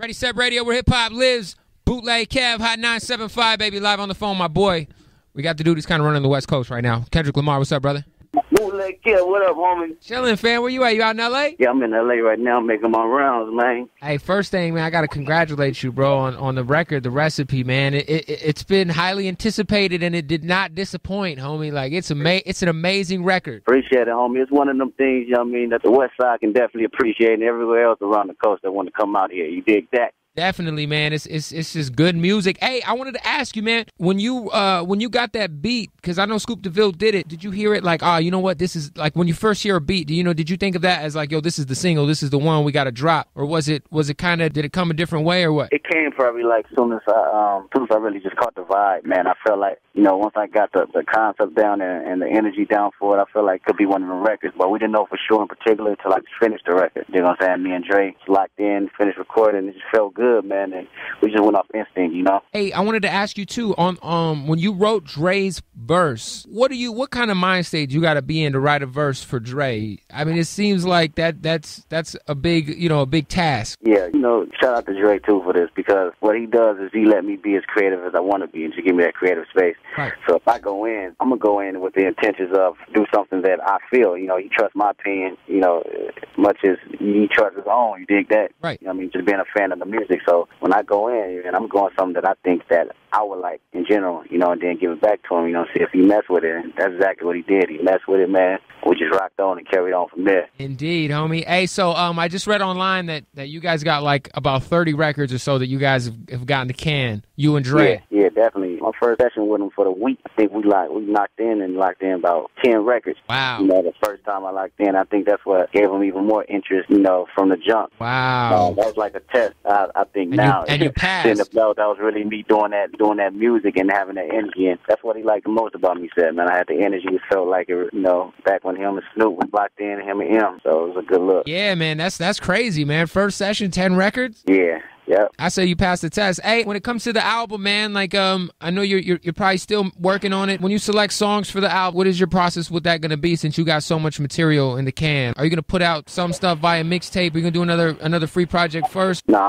Ready, Set Radio, where hip-hop lives. Bootleg Kev, Hot 975, baby, live on the phone, my boy. We got the dude who's kind of running the West Coast right now. Kendrick Lamar, what's up, brother? Bootleg Kev, what up, homie? Chilling, fam. Where you at? You out in L.A.? Yeah, I'm in L.A. right now making my rounds, man. Hey, first thing, man, I got to congratulate you, bro, on the record, the recipe, man. It's been highly anticipated, and it did not disappoint, homie. Like, it's an amazing record. Appreciate it, homie. It's one of them things, you know what I mean, that the West Side can definitely appreciate, and everywhere else around the coast that want to come out here. You dig that? Definitely, man. It's just good music. Hey, I wanted to ask you, man, when you got that beat, because I know Scoop DeVille did it. Did you hear it like, you know what? This is like when you first hear a beat. Did you think of that as like, yo, this is the single, this is the one we got to drop, or was it kind of, did it come a different way or what? It came probably like soon as I really just caught the vibe, man. I felt like, once I got the concept down and the energy down for it, I felt like it could be one of the records, but we didn't know for sure in particular until I just finished the record. You know what I'm saying? Me and Dre locked in, finished recording, it just felt good, man, and we just went off instinct, Hey, I wanted to ask you too, on when you wrote Dre's verse, what kind of mind state you got to be in to write a verse for Dre? I mean, it seems like that's a big task. Yeah, shout out to Dre too for this, because what he does is he let me be as creative as I want to be and just give me that creative space. Right. So if I go in, I'm gonna go in with the intentions of do something that I feel. He trusts my opinion, much as he trusts his own. You dig that? Right. Just being a fan of the music. So when I go in, and I'm going something that I think that I would like in general, and then give it back to him, see if he messed with it. And that's exactly what he did. He messed with it, man. We just rocked on and carried on from there. Indeed, homie. Hey, so I just read online that you guys got like about 30 records or so that you guys have gotten to can, you and Dre. Yeah, definitely. My first session with him for the week, I think we locked in about 10 records. Wow. The first time I locked in, I think that's what gave him even more interest, from the jump. Wow. That was like a test, I think, now. And you passed. That was really me doing that music and having that energy, and that's what he liked the most about me. Said, man, I had the energy. It felt like it, back when him and Snoop was locked in, him and him. So it was a good look. Yeah, man, that's crazy, man. First session, 10 records. Yeah. Yep. I say you passed the test. Hey, when it comes to the album, man, like I know you're probably still working on it. When you select songs for the album, what is your process with that going to be, since you got so much material in the can? Are you going to put out some stuff via mixtape? Are you going to do another free project first? No,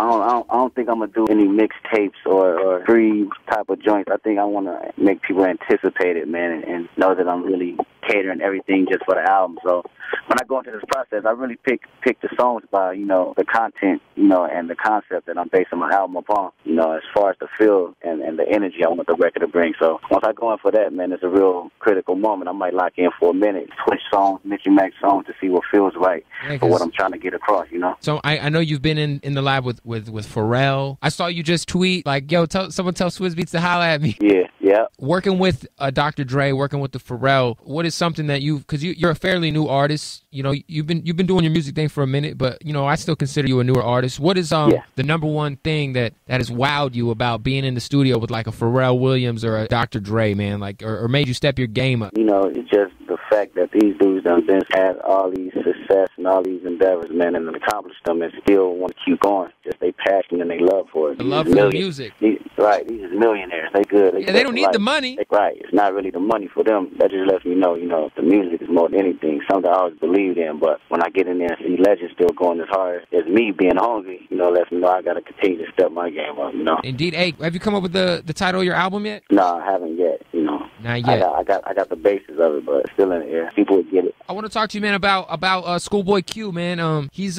I don't think I'm going to do any mixtapes or free type of joints. I think I want to make people anticipate it, man, and know that I'm really catering everything just for the album. So when I go into this process, I really pick the songs by, the content, and the concept that I'm basing my album upon, as far as the feel and the energy I want the record to bring. So once I go in for that, man, it's a real critical moment. I might lock in for a minute, switch songs, mix and match songs to see what feels right for what I'm trying to get across, So I know you've been in the lab with Pharrell. I saw you just tweet, like, yo, someone tell Swizz Beatz to holler at me. Yeah. Working with Dr. Dre, working with the Pharrell, what is something that because you're a fairly new artist, you've been doing your music thing for a minute, but, I still consider you a newer artist. What is the number one thing that has wowed you about being in the studio with like a Pharrell Williams or a Dr. Dre, man, like, or made you step your game up? It's just the fact that these dudes done had all these success and all these endeavors, man, and accomplished them and still want to keep going. Just they passion and they love for it. The love for the music. These is millionaires. They good. They don't need the money. Right. It's not really the money for them. That just lets me know, the music is more than anything. Something I always believed in, but when I get in there and see legends still going as hard as me being hungry, lets me know I got to continue to step my game up, Indeed. Hey, have you come up with the title of your album yet? No, I haven't yet, Not yet. I got the basis of it, but it's still in the air. People would get it. I want to talk to you, man, about Schoolboy Q, man. He's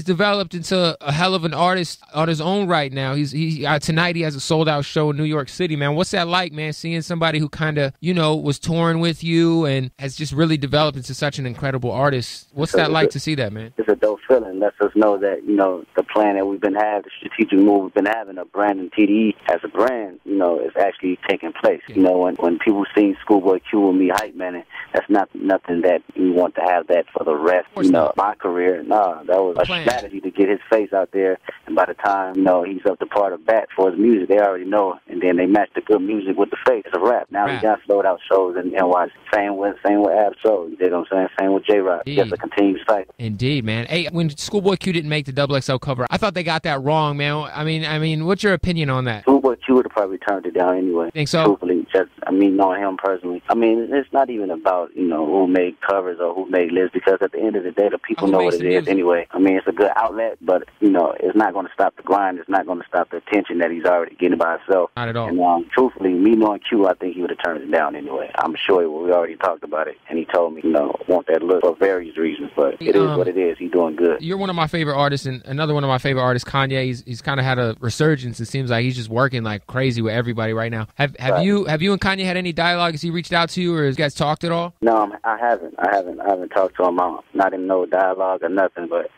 developed into a hell of an artist on his own right now. Tonight he has a sold out show in New York City, man. What's that like, man? Seeing somebody who kind of was touring with you and has just really developed into such an incredible artist. What's that like to see that, man? It's a dope feeling. Lets us know that the plan that we've been having, the strategic move we've been having of branding TDE as a brand, is actually taking place. Yeah. When people see Schoolboy Q with me hype, man, that's not nothing that we want to have that for the rest, of my career. Nah, that was a strategy to get his face out there, and by the time, he's up to part of bat for his music, they already know, and then they match the good music with the face. It's a rap. Now he got sold out shows and watch. Same with Ab Soul, you know what I'm saying? Same with J-Rock. Just a continued cycle. Indeed, man. Hey, when Schoolboy Q didn't make the XXL cover, I thought they got that wrong, man. I mean, what's your opinion on that? Schoolboy Q would have probably turned it down anyway. Think so? Truthfully, just me knowing him personally. I mean, it's not even about, who made covers or who made lists, because at the end of the day, the people know what it is anyway. I mean, it's a good outlet, but, it's not going to stop the grind. It's not going to stop the attention that he's already getting by himself. Not at all. And truthfully, me knowing Q, I think he would have turned it down anyway. I'm sure we already talked about it, and he told me, want that look for various reasons, but it is what it is. He's doing good. You're one of my favorite artists, and another one of my favorite artists, Kanye. He's kind of had a resurgence. It seems like he's just working like crazy with everybody right now. Have you and Kanye had any dialogue? Has he reached out to you, or has you guys talked at all? No, I haven't. I haven't talked to him. I'm not in no dialogue or nothing, but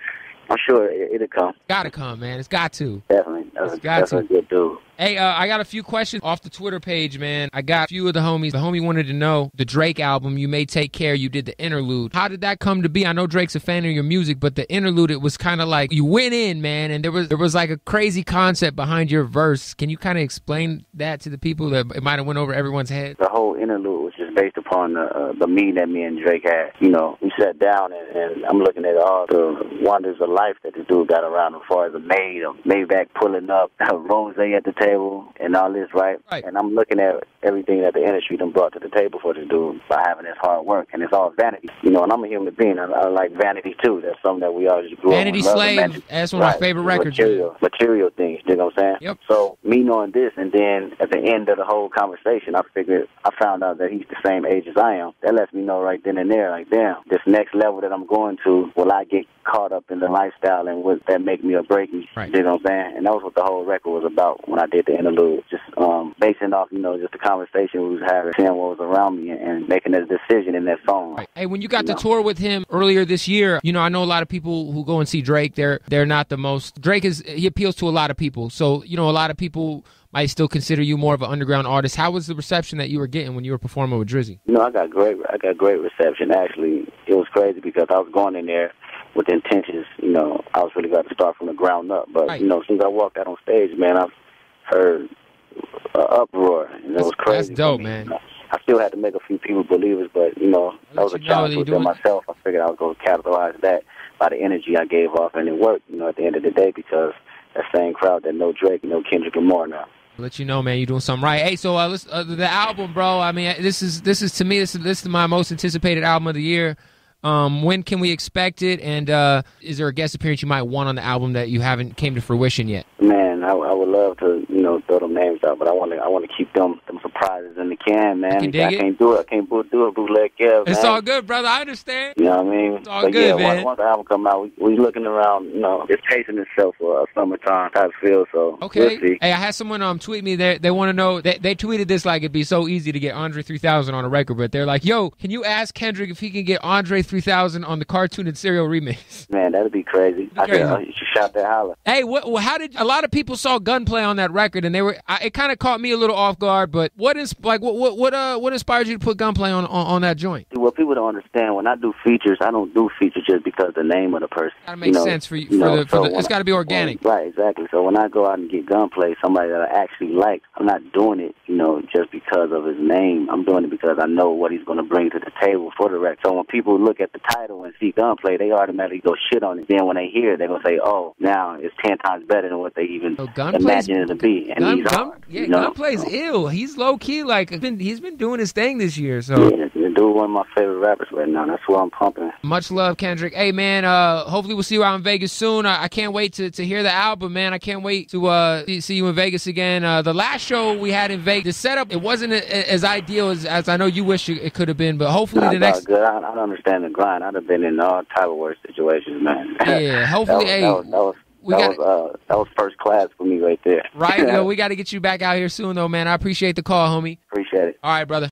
I'm sure it'll come. Gotta come, man. It's got to. Definitely. That's a good dude. Hey, I got a few questions off the Twitter page, man. I got a few of the homies. The homie wanted to know the Drake album, You May Take Care, you did the interlude. How did that come to be? I know Drake's a fan of your music, but the interlude, it was kind of like you went in, man, and there was like a crazy concept behind your verse. Can you kind of explain that to the people that it might have went over everyone's head? The whole interlude was just based upon the meeting that me and Drake had. We sat down and I'm looking at all the wonders of life that the dude got around as far as a Maybach pulling up, Rose at the table, and all this, right? And I'm looking at everything that the industry done brought to the table for this dude by having his hard work, and it's all vanity. And I'm a human being. I like vanity too. That's something that we all just grew up with. Vanity Slave. That's one of my favorite records. Material things. You know what I'm saying? Yep. So me knowing this, and then at the end of the whole conversation, I found out that he's the same age as I am. That lets me know right then and there, like, damn, this next level that I'm going to, will I get caught up in the lifestyle and would that make me or break me? Right. You know what I'm saying? And that was what the whole record was about when I did the interlude. Just basing off, just the conversation we was having, seeing what was around me, and making a decision in that song. Right. Hey, when you got to tour with him earlier this year, I know a lot of people who go and see Drake, they're not the most. Drake he appeals to a lot of people. So, a lot of people might still consider you more of an underground artist. How was the reception that you were getting when you were performing with Drizzy? I got great reception. Actually, it was crazy because I was going in there with the intentions, I was really going to start from the ground up. But, right. Since I walked out on stage, man, I've heard an uproar, and it was crazy. That's dope, man. I still had to make a few people believers, but, that was a challenge within myself. I figured I was going to capitalize that by the energy I gave off, and it worked, at the end of the day, because that same crowd that know Drake, Kendrick, Lamar now. Let you know, man, you're doing something right. Hey, so the album, bro. I mean, this is to me, this is my most anticipated album of the year. When can we expect it? And is there a guest appearance you might want on the album that you haven't came to fruition yet? Man, I would love to, throw them names out, but I want to keep them surprises in the can, man. I can't do it. I can't do it. Bootleg Kev, It's man. all good, brother. I understand. You know what I mean? It's all good, man. Once the album come out, we looking around. It's pacing itself for a summertime type feel. So okay. We'll see. Hey, I had someone tweet me. They want to know. They tweeted this like it'd be so easy to get Andre 3000 on a record, but they're like, "Yo, can you ask Kendrick if he can get Andre 3000 on the Cartoon and Cereal remix?" Man, that'd be crazy. You should shout that holler. Hey, how did a lot of people saw Gunplay on that record, and it kind of caught me a little off guard. But what inspired you to put Gunplay on that joint? Well, people don't understand. When I do features, I don't do features just because the name of the person. Gotta make sense for you. It's got to be organic. Right, exactly. So when I go out and get Gunplay, somebody that I actually like, I'm not doing it, just because of his name. I'm doing it because I know what he's going to bring to the table for the record. So when people look at the title and see Gunplay, they automatically go shit on it. Then when they hear it, they're going to say, oh, now it's 10 times better than what they even imagined it to be. And Gunplay's ill. He's low key, like he's been doing his thing this year. So yeah, the dude one of my favorite rappers right now. That's who I'm pumping. Much love, Kendrick. Hey, man, hopefully we'll see you out in Vegas soon. I can't wait to hear the album, man. I can't wait to see you in Vegas again. The last show we had in Vegas, the setup, it wasn't as ideal as I know you wish it could have been, but hopefully the next... Good. I don't understand the grind. I'd have been in all type of worse situations, man. Yeah, hopefully, that was first class for me right there. Right, yo, we got to get you back out here soon, though, man. I appreciate the call, homie. Appreciate it. All right, brother.